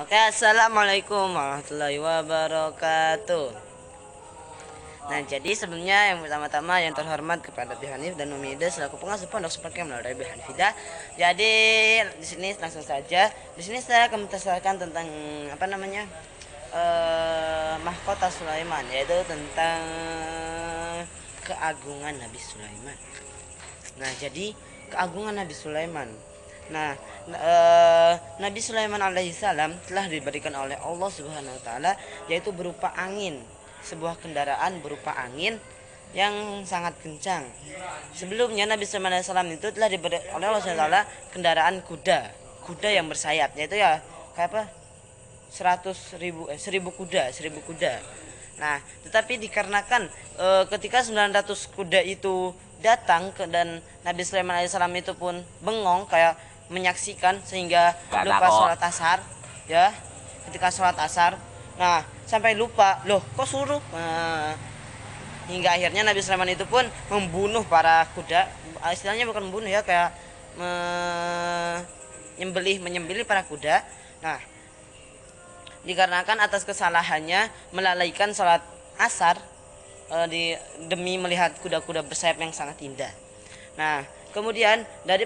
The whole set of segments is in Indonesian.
Oke, assalamualaikum warahmatullahi wabarakatuh. Nah, jadi sebelumnya yang pertama-tama yang terhormat kepada Abi Hanif dan Umi Ida selaku pengasuh pondok seperti melalui Abi Hanifidah. Jadi di sini langsung saja. Di sini saya akan menjelaskan tentang apa namanya mahkota Sulaiman, yaitu tentang keagungan Nabi Sulaiman. Nah, jadi keagungan Nabi Sulaiman. Nah, Nabi Sulaiman alaihissalam telah diberikan oleh Allah Subhanahu wa taala, yaitu berupa angin, sebuah kendaraan berupa angin yang sangat kencang. Sebelumnya Nabi Sulaiman alaihissalam itu telah diberi oleh Allah Subhanahu wa taala kendaraan kuda yang bersayap, yaitu ya kayak apa? 1000 kuda. Nah, tetapi dikarenakan ketika 900 kuda itu datang dan Nabi Sulaiman alaihissalam itu pun bengong kayak menyaksikan sehingga lupa sholat asar, ya, ketika sholat asar. Nah, sampai lupa, loh kok suruh, hingga akhirnya Nabi Sulaiman itu pun membunuh para kuda. Istilahnya bukan membunuh ya, kayak menyembelih para kuda. Nah, dikarenakan atas kesalahannya melalaikan sholat asar demi melihat kuda-kuda bersayap yang sangat indah. Nah, kemudian dari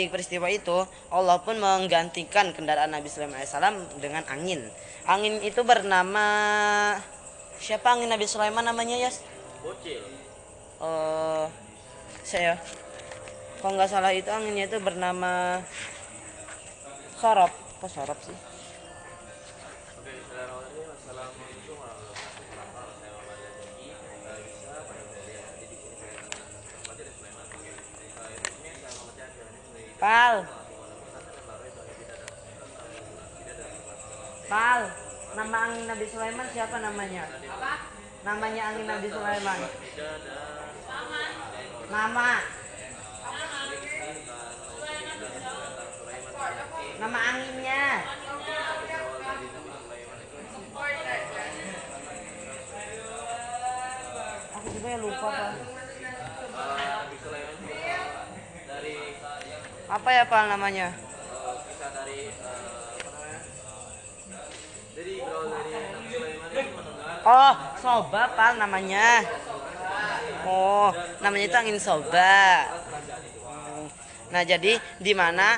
peristiwa itu Allah pun menggantikan kendaraan Nabi Sulaiman alaihissalam dengan angin. Angin itu bernama siapa? Angin Nabi Sulaiman namanya, Yas? Bocil. Saya kalau nggak salah itu anginnya itu bernama Sorop. Kok Sorop sih? Pal, nama angin Nabi Sulaiman siapa namanya? Namanya angin Nabi Sulaiman. Nama anginnya. Aku juga ya lupa, Pak. Apa ya, Pak, namanya? Oh, Soba, Pak, namanya. Oh, namanya itu angin Soba. Nah, jadi di mana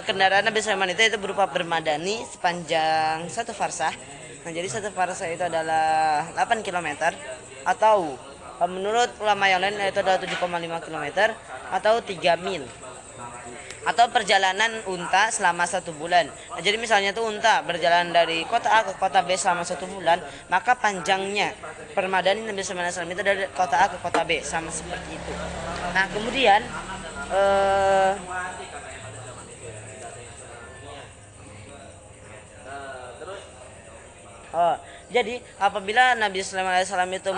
kendaraan Nabi Sulaiman itu berupa bermadani sepanjang satu farsah. Nah, jadi satu farsah itu adalah 8 km, atau menurut ulama yang lain itu adalah 7,5 km atau 3 mil. Atau perjalanan unta selama 1 bulan. Nah, jadi misalnya tuh unta berjalan dari kota A ke kota B selama 1 bulan, maka panjangnya permadani Nabi Sulaiman alaihissalam itu dari kota A ke kota B, sama seperti itu. Nah, kemudian jadi apabila Nabi Sulaiman alaihissalam itu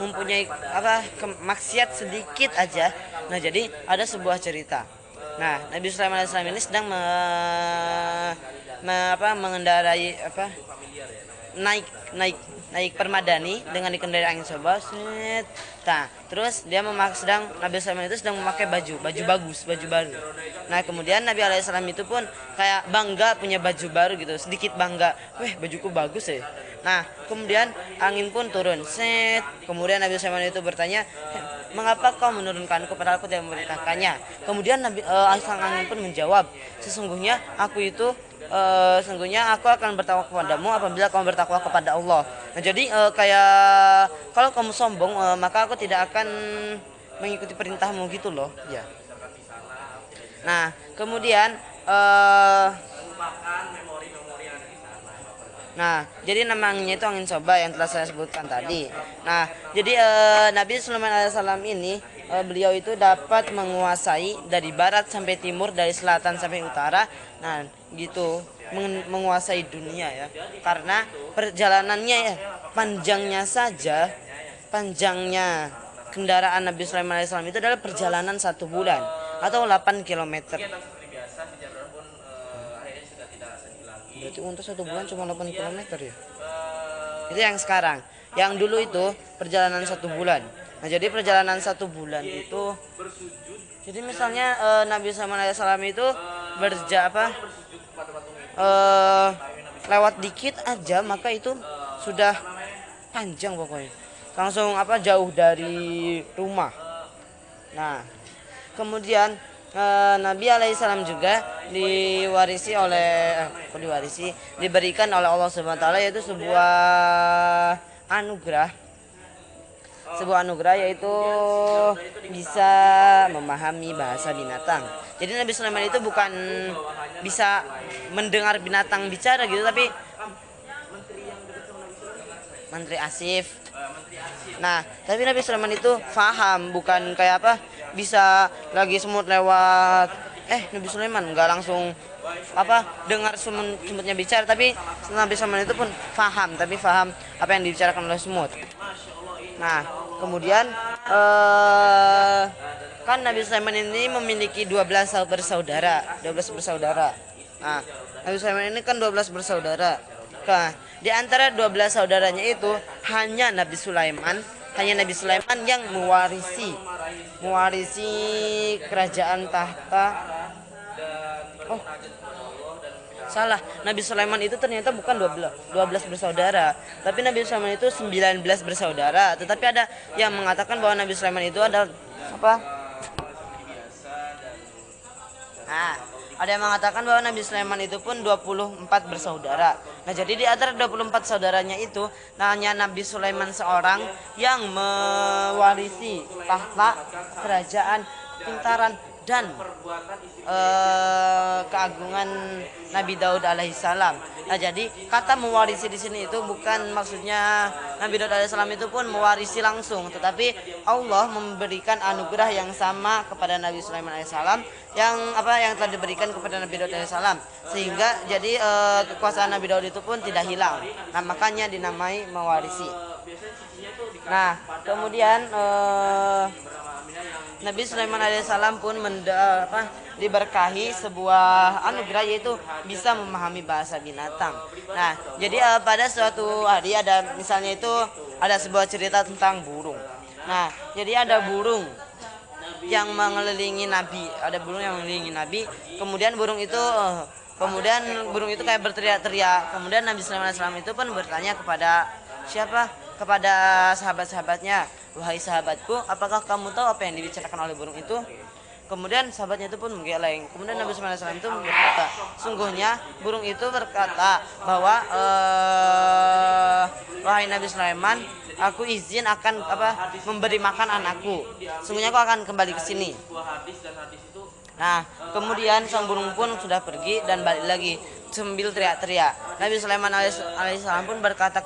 mempunyai maksiat sedikit aja, nah jadi ada sebuah cerita. Nah, Nabi Sulaiman alaihissalam ini sedang mengendarai naik permadani dengan dikendarai angin Soba. Nah, terus dia Nabi Sulaiman itu sedang memakai baju baru. Nah, kemudian Nabi alaihissalam itu pun kayak bangga punya baju baru gitu, sedikit bangga, bajuku bagus ya. Nah, kemudian angin pun turun. Kemudian Nabi Sulaiman itu bertanya, mengapa kau menurunkanku padahal aku tidak memerintahkannya? Kemudian sang angin pun menjawab, sesungguhnya aku akan bertakwa kepadamu apabila kamu bertakwa kepada Allah. Nah, jadi kayak kalau kamu sombong, maka aku tidak akan mengikuti perintahmu gitu loh, ya. Nah, kemudian jadi nama anginnya itu angin Soba yang telah saya sebutkan tadi. Nah, jadi Nabi Sulaiman alaihissalam ini beliau itu dapat menguasai dari barat sampai timur, dari selatan sampai utara. Nah, gitu, menguasai dunia ya. Karena perjalanannya ya, panjangnya kendaraan Nabi Sulaiman alaihissalam itu adalah perjalanan 1 bulan atau 8 km. Berarti untuk 1 bulan cuma 8 km ya. Itu yang sekarang. Yang dulu itu perjalanan 1 bulan. Nah, jadi perjalanan 1 bulan itu, jadi misalnya Nabi Sulaiman alaihissalam itu lewat dikit aja maka itu sudah panjang pokoknya. Langsung jauh dari rumah. Nah, kemudian Nabi alaihissalam juga diberikan oleh Allah Subhanahu wa taala yaitu sebuah anugerah yaitu bisa memahami bahasa binatang. Jadi Nabi Sulaiman itu bukan bisa mendengar binatang bicara gitu, tapi menteri Asif. Nah, tapi Nabi Sulaiman itu faham, bukan kayak bisa lagi semut lewat Nabi Sulaiman nggak langsung dengar semutnya bicara, tapi Nabi Sulaiman itu pun faham apa yang dibicarakan oleh semut. Nah, kemudian kan Nabi Sulaiman ini memiliki 12 bersaudara. Nah, Nabi Sulaiman ini kan 12 bersaudara. Nah, di antara 12 saudaranya itu hanya Nabi Sulaiman yang mewarisi kerajaan tahta. Oh, salah. Nabi Sulaiman itu ternyata bukan 12 bersaudara, tapi Nabi Sulaiman itu 19 bersaudara. Tetapi ada yang mengatakan bahwa Nabi Sulaiman itu adalah ada yang mengatakan bahwa Nabi Sulaiman itu pun 24 bersaudara. Nah, jadi di antara 24 saudaranya itu hanya Nabi Sulaiman seorang yang mewarisi tahta kerajaan pintaran dan keagungan Nabi Daud alaihissalam. Nah, jadi kata mewarisi di sini itu bukan maksudnya Nabi Daud alaihissalam itu pun mewarisi langsung, tetapi Allah memberikan anugerah yang sama kepada Nabi Sulaiman alaihissalam yang telah diberikan kepada Nabi Daud alaihissalam, sehingga jadi kekuasaan Nabi Daud itu pun tidak hilang. Nah, makanya dinamai mewarisi. Nah, kemudian Nabi Sulaiman alaihissalam pun diberkahi sebuah anugerah yaitu bisa memahami bahasa binatang. Nah, jadi pada suatu hari ada sebuah cerita tentang burung. Nah, jadi ada burung yang mengelilingi Nabi. Kemudian burung itu kayak berteriak-teriak. Kemudian Nabi Sulaiman alaihissalam itu pun bertanya kepada siapa? Kepada sahabat-sahabatnya, wahai sahabatku, apakah kamu tahu apa yang dibicarakan oleh burung itu? Kemudian sahabatnya itu pun menggeleng. Kemudian Nabi Sulaiman alaihissalam itu berkata, sungguhnya burung itu berkata bahwa wahai Nabi Sulaiman, aku izin akan memberi makan anakku. Sungguhnya aku akan kembali ke sini. Nah, kemudian sang burung pun sudah pergi dan balik lagi sambil teriak-teriak. Nabi Sulaiman alaihissalam pun berkata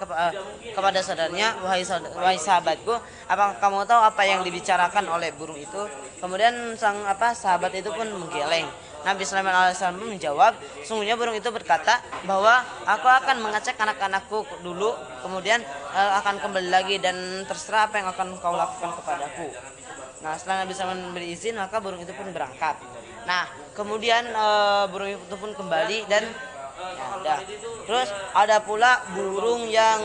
kepada saudaranya, wahai sahabatku, apakah kamu tahu apa yang dibicarakan oleh burung itu? Kemudian sang sahabat itu pun menggeleng. Nabi Sulaiman alaihissalam pun menjawab, sungguhnya burung itu berkata bahwa aku akan mengecek anak-anakku dulu, kemudian akan kembali lagi dan terserah apa yang akan kau lakukan kepadaku. Nah, setelah Nabi Sulaiman memberi izin, maka burung itu pun berangkat. Nah, kemudian burung itu pun kembali dan terus ada pula burung yang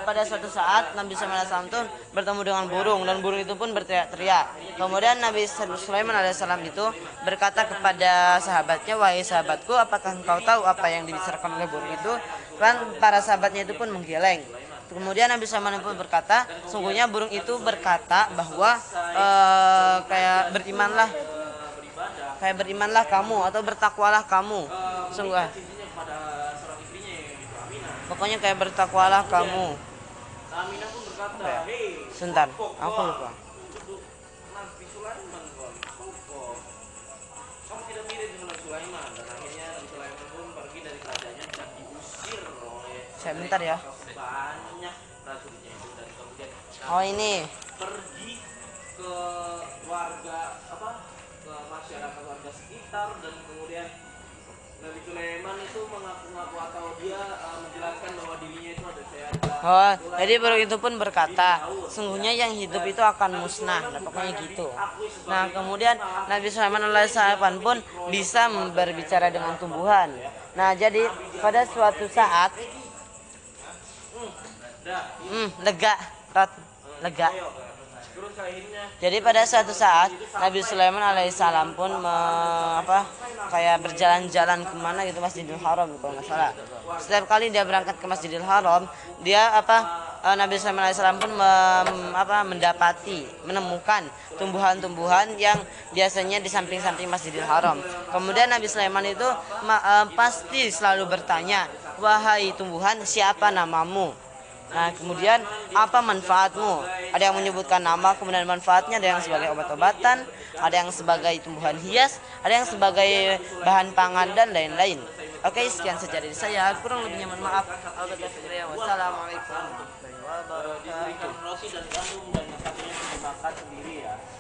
pada suatu saat Nabi Sulaiman itu bertemu dengan burung dan burung itu pun berteriak-teriak. Kemudian Nabi Sulaiman alaihissalam itu berkata kepada sahabatnya, wahai sahabatku, apakah engkau tahu apa yang dibicarakan oleh burung itu? Dan para sahabatnya itu pun menggeleng. Kemudian Nabi Sulaiman pun berkata, sungguhnya burung itu berkata bahwa berimanlah kamu atau bertakwalah kamu. Sungguh. Pokoknya kayak bertakwalah kamu. Sebentar, aku lupa. Sebentar ya. Oh, ini. Pergi ke warga ke masyarakat warga sekitar dan kemudian Nabi Sulaiman itu mengaku-ngaku atau dia menjelaskan bahwa dirinya itu ada sehat. Jadi burung itu pun berkata, sungguhnya yang hidup itu akan musnah. Nah, pokoknya gitu. Nah, kemudian Nabi Sulaiman alaihissalam pun bisa berbicara dengan tumbuhan. Nah, jadi pada suatu saat lega. Jadi pada suatu saat Nabi Sulaiman alaihissalam pun kayak berjalan-jalan kemana gitu, Masjidil Haram kalau nggak salah. Setiap kali dia berangkat ke Masjidil Haram, dia Nabi Sulaiman alaihissalam pun menemukan tumbuhan-tumbuhan yang biasanya di samping-samping Masjidil Haram. Kemudian Nabi Sulaiman itu pasti selalu bertanya, wahai tumbuhan, siapa namamu? Nah, kemudian apa manfaatmu? Ada yang menyebutkan nama, kemudian manfaatnya ada yang sebagai obat-obatan, ada yang sebagai tumbuhan hias, ada yang sebagai bahan pangan dan lain-lain. Oke, sekian saja dari saya. Kurang lebihnya mohon maaf. Wassalamualaikum warahmatullahi wabarakatuh.